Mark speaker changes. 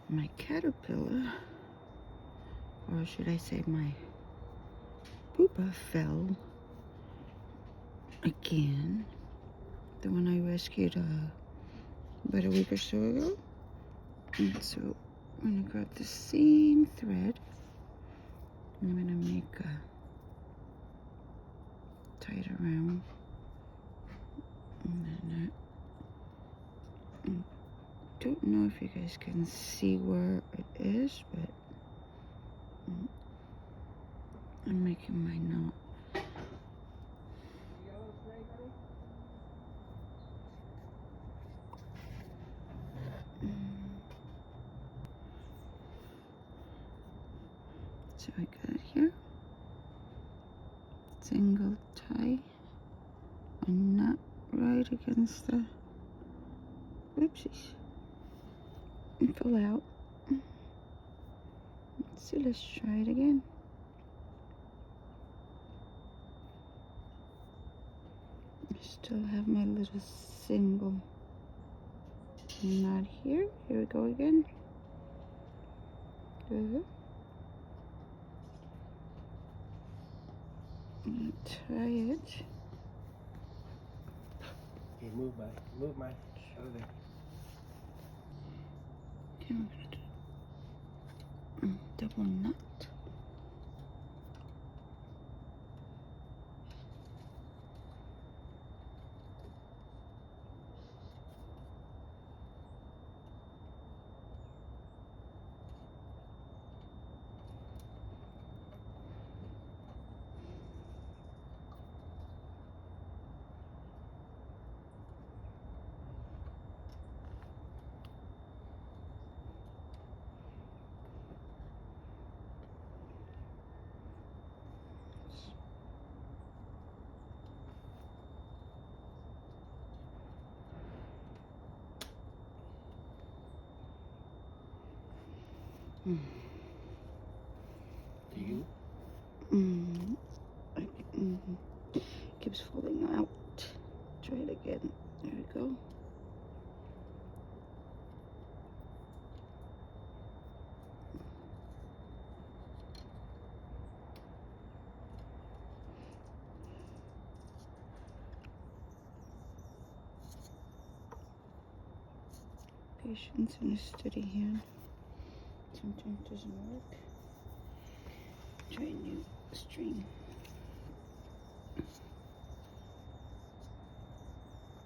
Speaker 1: my caterpillar, or should I say my pupa, fell again. The one I rescued about a week or so ago. And so I'm gonna grab the same thread. I'm gonna make a tie it around, and then I don't know if you guys can see where it is, but I'm making my knot. So I got it here. Single tie a knot right against the oopsies and pull out. So let's try it again. I still have my little single knot here. Here we go again. Tie it.
Speaker 2: Okay, move my out of there.
Speaker 1: Okay, we're gonna do double knot. Keeps falling out. Try it again. There we go. Patience and a steady hand. Sometimes doesn't work. Try a new string.